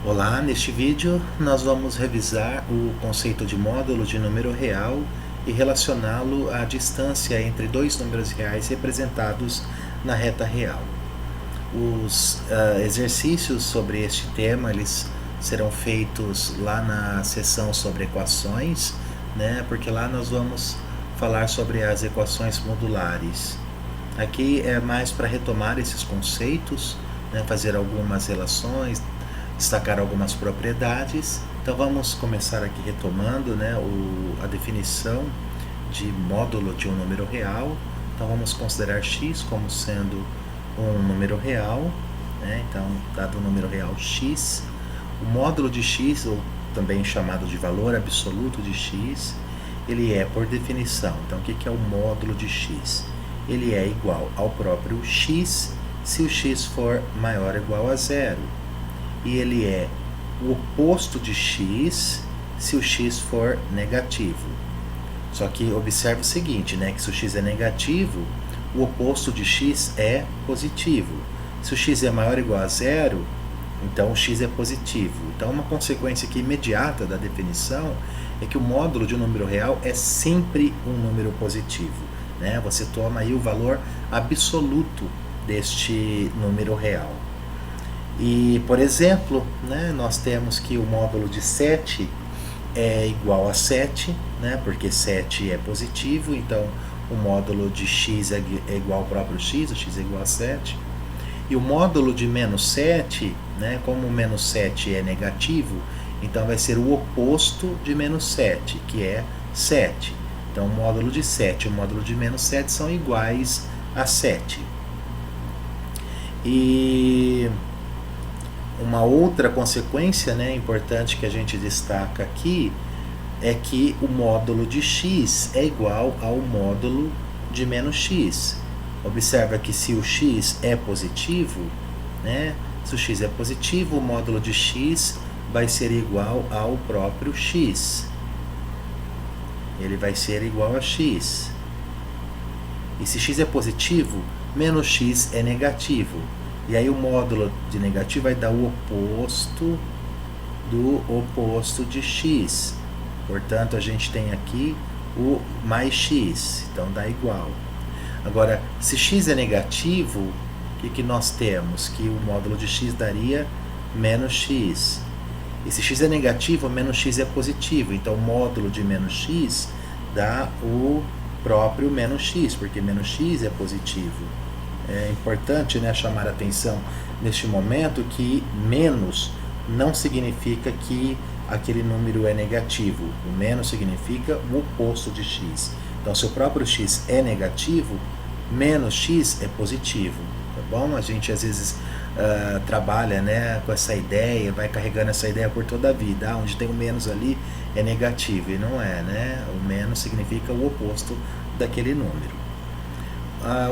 Olá, neste vídeo nós vamos revisar o conceito de módulo de número real e relacioná-lo à distância entre dois números reais representados na reta real. Os exercícios sobre este tema eles serão feitos lá na seção sobre equações, né? Porque lá nós vamos falar sobre as equações modulares. Aqui é mais para retomar esses conceitos, né? Fazer algumas relações, destacar algumas propriedades. Então vamos começar aqui retomando, né, a definição de módulo de um número real. Então vamos considerar x como sendo um número real, né? Então, dado o número real x, o módulo de x, ou também chamado de valor absoluto de x, ele é, por definição, então o que é o módulo de x? Ele é igual ao próprio x se o x for maior ou igual a zero. E ele é o oposto de x se o x for negativo. Só que observe o seguinte, né, que se o x é negativo, o oposto de x é positivo. Se o x é maior ou igual a zero, então o x é positivo. Então uma consequência aqui imediata da definição é que o módulo de um número real é sempre um número positivo, né? Você toma aí o valor absoluto deste número real. E, por exemplo, né, nós temos que o módulo de 7 é igual a 7, né, porque 7 é positivo, então o módulo de x é igual ao próprio x, o x é igual a 7. E o módulo de menos 7, né, como o menos 7 é negativo, então vai ser o oposto de menos 7, que é 7. Então o módulo de 7 e o módulo de menos 7 são iguais a 7. E uma outra consequência, né, importante que a gente destaca aqui é que o módulo de x é igual ao módulo de menos x. Observa que se o x é positivo, né, se o x é positivo, o módulo de x vai ser igual ao próprio x. Ele vai ser igual a x. E se x é positivo, menos x é negativo. E aí o módulo de negativo vai dar o oposto do oposto de x. Portanto, a gente tem aqui o mais x, então dá igual. Agora, se x é negativo, o que nós temos? Que o módulo de x daria menos x. E se x é negativo, menos x é positivo. Então, o módulo de menos x dá o próprio menos x, porque menos x é positivo. É importante, né, chamar a atenção neste momento que menos não significa que aquele número é negativo. O menos significa o oposto de x. Então, se o próprio x é negativo, menos x é positivo. Tá bom? A gente às vezes trabalha, né, com essa ideia, vai carregando essa ideia por toda a vida. Onde tem o menos ali é negativo, e não é, né? O menos significa o oposto daquele número.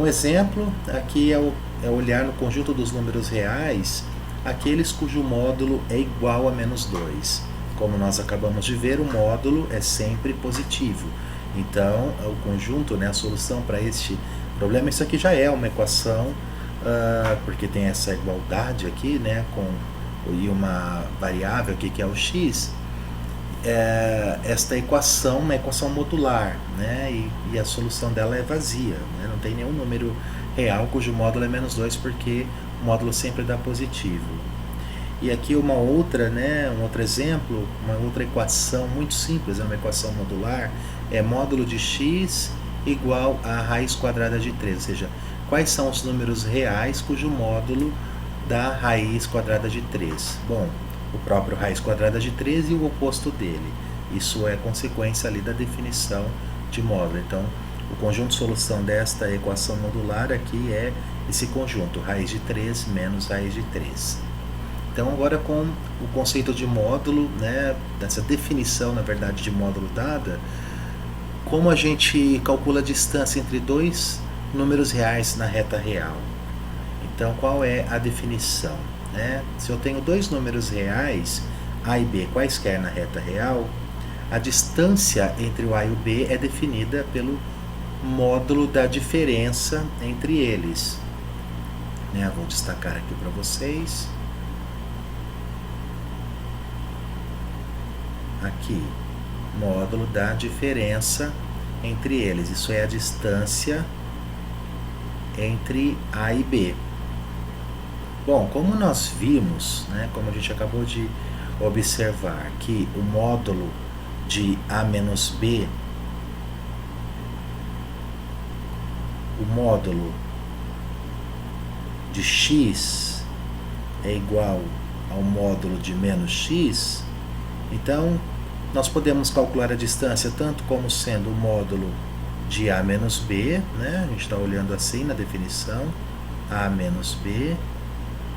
Um exemplo aqui é olhar no conjunto dos números reais aqueles cujo módulo é igual a menos 2. Como nós acabamos de ver, o módulo é sempre positivo. Então, o conjunto, né, a solução para este problema, isso aqui já é uma equação, porque tem essa igualdade aqui, né, e uma variável aqui que é o x. Esta equação, uma equação modular, né, e a solução dela é vazia, né, não tem nenhum número real cujo módulo é menos 2, porque o módulo sempre dá positivo. E aqui uma outra, né, um outro exemplo, uma outra equação muito simples, é uma equação modular, é módulo de x igual a raiz quadrada de 3, ou seja, quais são os números reais cujo módulo dá raiz quadrada de 3? Bom, o próprio raiz quadrada de 3 e o oposto dele. Isso é consequência ali da definição de módulo. Então, o conjunto de solução desta equação modular aqui é esse conjunto, raiz de 3 menos raiz de 3. Então, agora com o conceito de módulo, né, dessa definição, na verdade, de módulo dada, como a gente calcula a distância entre dois números reais na reta real? Então, qual é a definição? Né? Se eu tenho dois números reais, A e B, quaisquer na reta real, a distância entre o A e o B é definida pelo módulo da diferença entre eles. Né? Vou destacar aqui para vocês. aqui, módulo da diferença entre eles. Isso é a distância entre A e B. Bom, como nós vimos, né, como a gente acabou de observar, que o módulo de A menos B, o módulo de x é igual ao módulo de menos x, então nós podemos calcular a distância tanto como sendo o módulo de A menos B, né? A gente está olhando assim na definição, A menos B,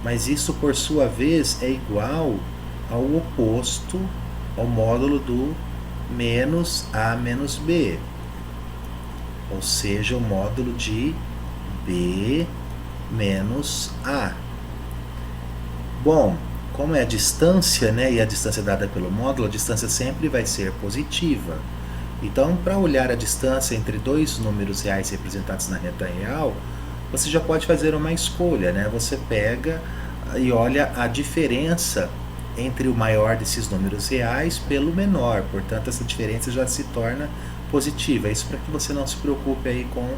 mas isso por sua vez é igual ao oposto, ao módulo do menos A menos B, ou seja, o módulo de B menos A. Bom, como é a distância, né, e a distância dada pelo módulo, a distância sempre vai ser positiva. Então, para olhar a distância entre dois números reais representados na reta real, você já pode fazer uma escolha, né? Você pega e olha a diferença entre o maior desses números reais pelo menor, portanto essa diferença já se torna positiva. Isso para que você não se preocupe aí com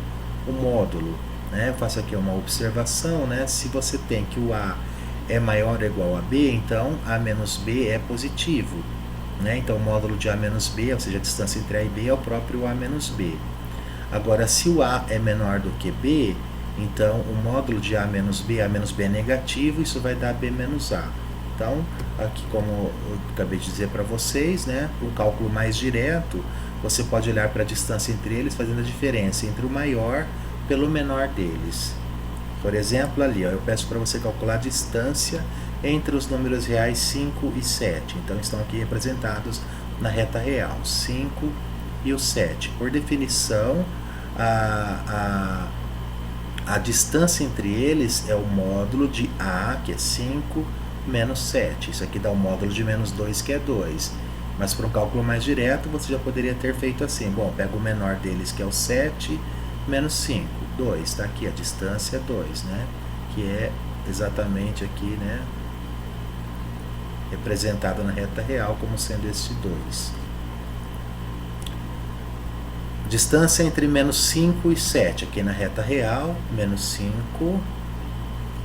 o módulo, né? Eu faço aqui uma observação, né? Se você tem que o A é maior ou igual a B, então A menos B é positivo, né? Então o módulo de A menos B, ou seja, a distância entre A e B é o próprio A menos B. Agora, se o A é menor do que B, então o módulo de A menos B é negativo, isso vai dar B menos A. Então, aqui como eu acabei de dizer para vocês, né, o cálculo mais direto, você pode olhar para a distância entre eles, fazendo a diferença entre o maior pelo menor deles. Por exemplo, ali, ó, eu peço para você calcular a distância entre os números reais 5 e 7. Então, estão aqui representados na reta real, 5 e o 7. Por definição, a distância entre eles é o módulo de A, que é 5, menos 7. Isso aqui dá o módulo de menos 2, que é 2. Mas para um cálculo mais direto, você já poderia ter feito assim. Bom, pega o menor deles, que é o 7, menos 5, 2. Está aqui, a distância é 2, né? Que é exatamente aqui, né, representada na reta real como sendo este 2. Distância entre menos 5 e 7, aqui na reta real, menos 5,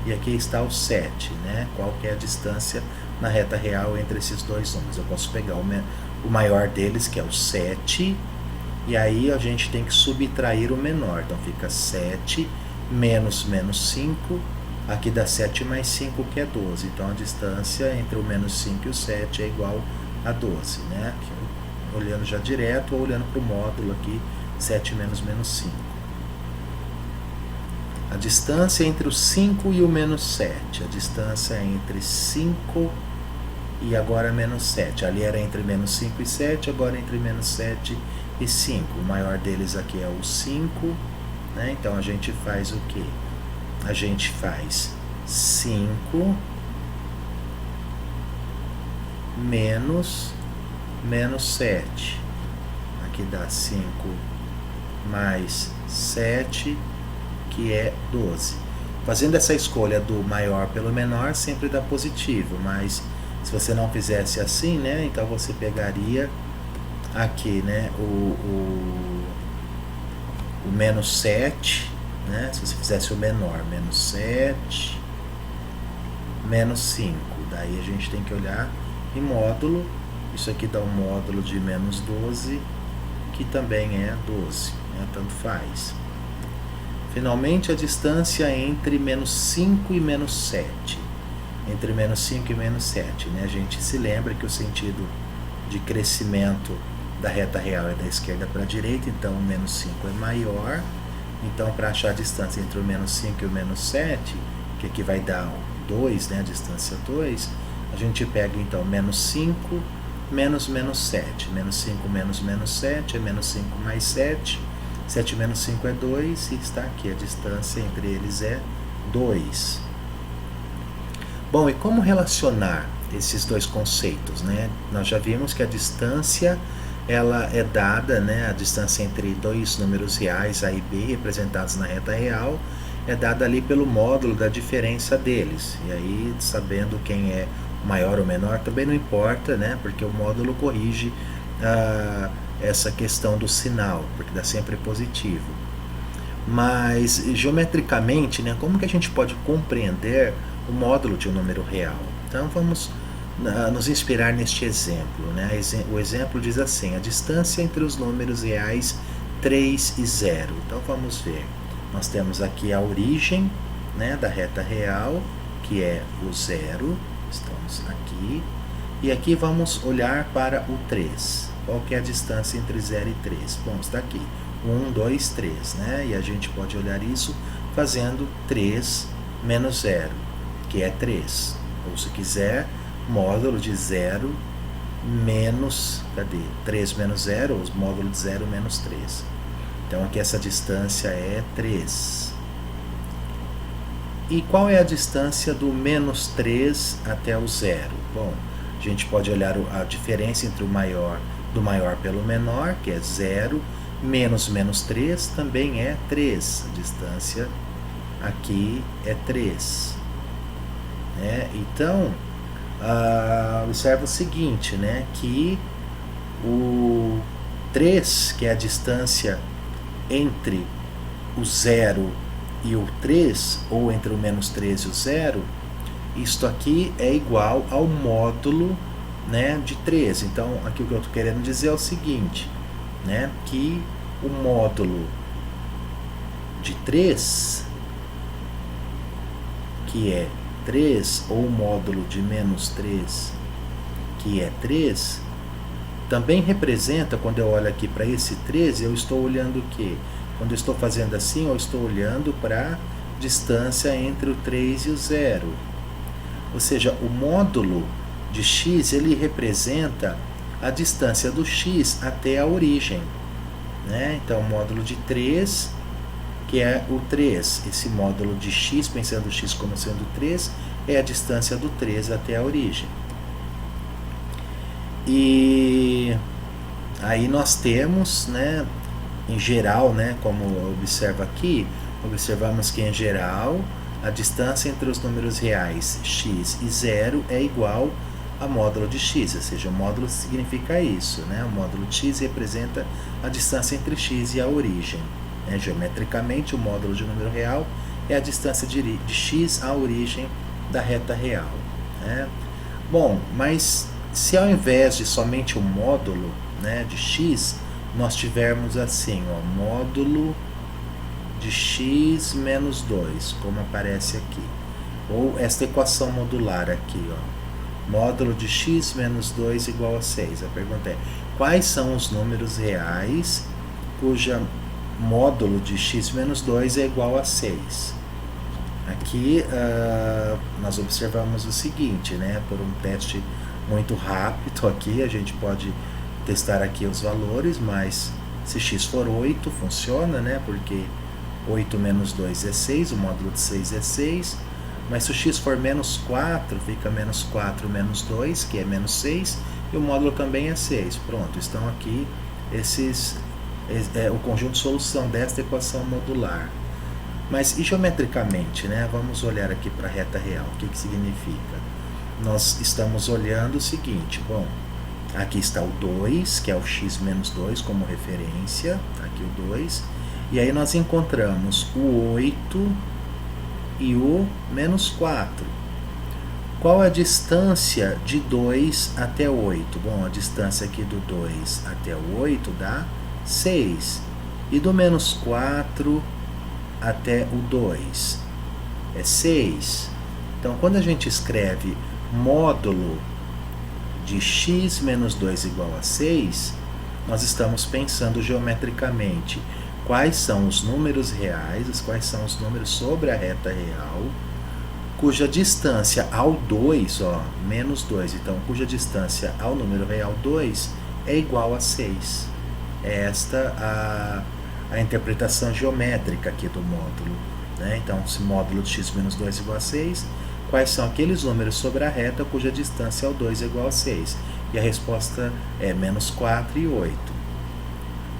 e aqui está o 7, né? Qual que é a distância na reta real entre esses dois números? Eu posso pegar o maior deles, que é o 7, e aí a gente tem que subtrair o menor, então fica 7 menos 5, aqui dá 7 mais 5, que é 12, então a distância entre o menos 5 e o 7 é igual a 12, né? Olhando já direto ou olhando para o módulo aqui, 7 menos 5. A distância entre o 5 e o menos 7. A distância entre 5 e agora menos 7. Ali era entre menos 5 e 7, agora entre menos 7 e 5. O maior deles aqui é o 5, né? Então a gente faz o quê? A gente faz 5 menos 7. Aqui dá 5 mais 7, que é 12. Fazendo essa escolha do maior pelo menor, sempre dá positivo, mas se você não fizesse assim, né, então você pegaria aqui, né, o menos 7, né, se você fizesse o menor, menos 7, menos 5. Daí a gente tem que olhar em módulo. Isso aqui dá um módulo de menos 12, que também é 12, né? Tanto faz. Finalmente, a distância entre menos 5 e menos 7. Entre menos 5 e menos 7, né? A gente se lembra que o sentido de crescimento da reta real é da esquerda para a direita, então o menos 5 é maior. Então, para achar a distância entre o menos 5 e o menos 7, que aqui vai dar 2, né? A distância 2, a gente pega então menos 5 menos 7. Menos 5 menos 7 é menos 5 mais 7. 7 menos 5 é 2 e está aqui. A distância entre eles é 2. Bom, e como relacionar esses dois conceitos, né? Nós já vimos que a distância ela é dada, né? A distância entre dois números reais, A e B, representados na reta real, é dada ali pelo módulo da diferença deles. E aí, sabendo quem é maior ou menor, também não importa, né? Porque o módulo corrige essa questão do sinal, porque dá sempre positivo. Mas geometricamente, né, como que a gente pode compreender o módulo de um número real? Então vamos nos inspirar neste exemplo, né? O exemplo diz assim: a distância entre os números reais 3 e 0. Então vamos ver. Nós temos aqui a origem, né, da reta real, que é o 0. Estamos aqui. E aqui vamos olhar para o 3. Qual que é a distância entre 0 e 3? Bom, está aqui. 1, 2, 3, né? E a gente pode olhar isso fazendo 3 menos 0, que é 3. Ou se quiser, módulo de 0 menos, 3 menos 0, ou módulo de 0 menos 3. Então aqui essa distância é 3. E qual é a distância do menos 3 até o 0? Bom, a gente pode olhar a diferença entre do maior pelo menor, que é 0, menos 3 também é 3. A distância aqui é 3. Então, observa o seguinte, né, que o 3, que é a distância entre o 0 e o 3, ou entre o menos 3 e o 0, isto aqui é igual ao módulo, né, de 3. Então, aqui o que eu estou querendo dizer é o seguinte, né, que o módulo de 3, que é 3, ou o módulo de menos 3, que é 3, também representa, quando eu olho aqui para esse 3, eu estou olhando o quê? Quando eu estou fazendo assim, eu estou olhando para a distância entre o 3 e o 0. Ou seja, o módulo de x, ele representa a distância do x até a origem, né? Então, o módulo de 3, que é o 3, esse módulo de x, pensando o x como sendo 3, é a distância do 3 até a origem. E aí nós temos, né, em geral, né, como observa aqui, observamos que em geral a distância entre os números reais x e 0 é igual a módulo de x, ou seja, o módulo significa isso, né? O módulo de x representa a distância entre x e a origem. Geometricamente, o módulo de número real é a distância de x à origem da reta real, né? Bom, mas se ao invés de somente o módulo, né, de x, nós tivermos assim, ó, módulo de x menos 2, como aparece aqui, ou esta equação modular aqui, ó, módulo de x menos 2 igual a 6. A pergunta é: quais são os números reais cuja módulo de x menos 2 é igual a 6? Aqui nós observamos o seguinte, né, por um teste muito rápido aqui, a gente pode testar aqui os valores, mas se x for 8, funciona, né, porque 8 menos 2 é 6, o módulo de 6 é 6, mas se o x for menos 4, fica menos 4 menos 2, que é menos 6, e o módulo também é 6. Pronto, estão aqui o conjunto de solução desta equação modular. Mas e geometricamente, né? Vamos olhar aqui para a reta real. O que significa? Nós estamos olhando o seguinte, bom, aqui está o 2, que é o x menos 2 como referência, aqui o 2, e aí nós encontramos o 8 e o menos 4. Qual a distância de 2 até 8? Bom, a distância aqui do 2 até o 8 dá 6. E do menos 4 até o 2 é 6. Então, quando a gente escreve módulo de x menos 2 igual a 6, nós estamos pensando geometricamente quais são os números reais, quais são os números sobre a reta real, cuja distância ao 2, ó, menos 2, então cuja distância ao número real 2 é igual a 6. É esta a interpretação geométrica aqui do módulo, né? Então, se módulo de x menos 2 igual a 6, quais são aqueles números sobre a reta cuja distância ao 2 é igual a 6? E a resposta é menos 4 e 8.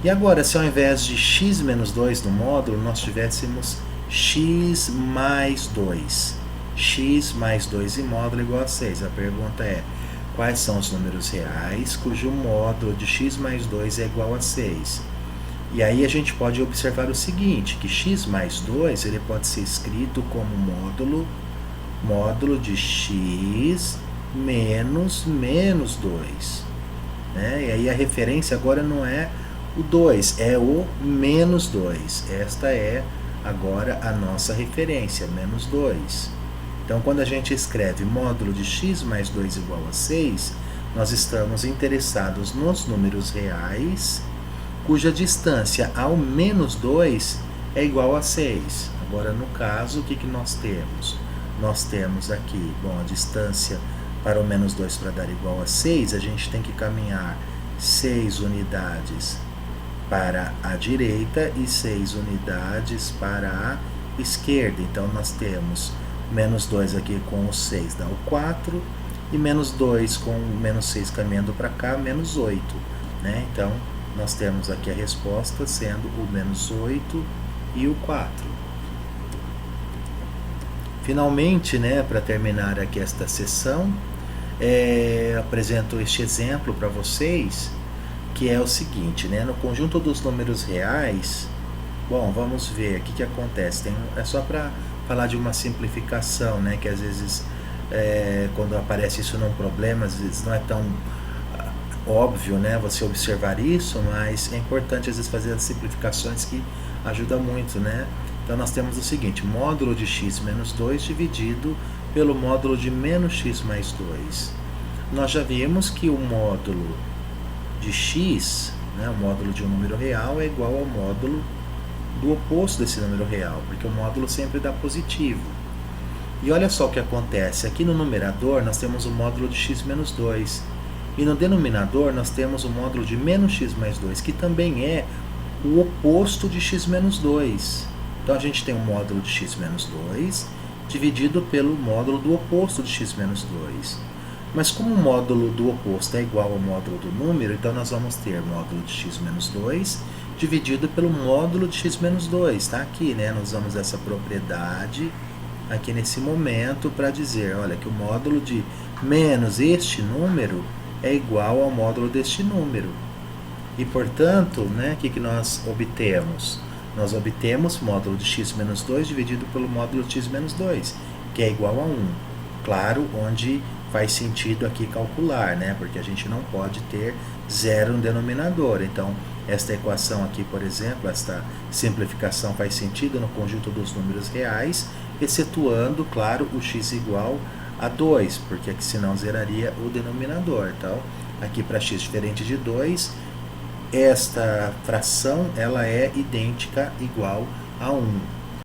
E agora, se ao invés de x menos 2 no módulo, nós tivéssemos x mais 2. x mais 2 e módulo igual a 6. A pergunta é, quais são os números reais cujo módulo de x mais 2 é igual a 6? E aí a gente pode observar o seguinte, que x mais 2 ele pode ser escrito como módulo de x menos 2. Né? E aí a referência agora não é o 2, é o menos 2. Esta é agora a nossa referência, menos 2. Então, quando a gente escreve módulo de x mais 2 igual a 6, nós estamos interessados nos números reais, cuja distância ao menos 2 é igual a 6. Agora, no caso, o que nós temos? Nós temos aqui, bom, a distância para o menos 2 para dar igual a 6, a gente tem que caminhar 6 unidades para a direita e 6 unidades para a esquerda. Então, nós temos menos 2 aqui com o 6 dá o 4, e menos 2 com o menos 6 caminhando para cá, menos 8. Né? Então, nós temos aqui a resposta sendo o menos 8 e o 4. Finalmente, né, para terminar aqui esta sessão, apresento este exemplo para vocês, que é o seguinte, né, no conjunto dos números reais, bom, vamos ver o que acontece. É só para falar de uma simplificação, né, que às vezes, quando aparece isso num problema, às vezes não é tão óbvio, né, você observar isso, mas é importante às vezes fazer as simplificações que ajuda muito, né. Então nós temos o seguinte, módulo de x menos 2 dividido pelo módulo de menos x mais 2. Nós já vimos que o módulo de x, né, o módulo de um número real, é igual ao módulo do oposto desse número real, porque o módulo sempre dá positivo. E olha só o que acontece, aqui no numerador nós temos o módulo de x menos 2, e no denominador nós temos o módulo de menos x mais 2, que também é o oposto de x menos 2. Então a gente tem o módulo de x menos 2 dividido pelo módulo do oposto de x menos 2. Mas como o módulo do oposto é igual ao módulo do número, então nós vamos ter módulo de x menos 2 dividido pelo módulo de x menos 2. Está aqui, né? Nós usamos essa propriedade aqui nesse momento para dizer, olha, que o módulo de menos este número é igual ao módulo deste número. E, portanto, né, o que nós obtemos? Nós obtemos módulo de x menos 2 dividido pelo módulo de x menos 2, que é igual a 1. Claro, onde faz sentido aqui calcular, né? Porque a gente não pode ter zero no denominador. Então, esta equação aqui, por exemplo, esta simplificação faz sentido no conjunto dos números reais, excetuando, claro, o x igual a 2, porque aqui senão zeraria o denominador. Então, aqui para x diferente de 2, esta fração ela é idêntica igual a 1.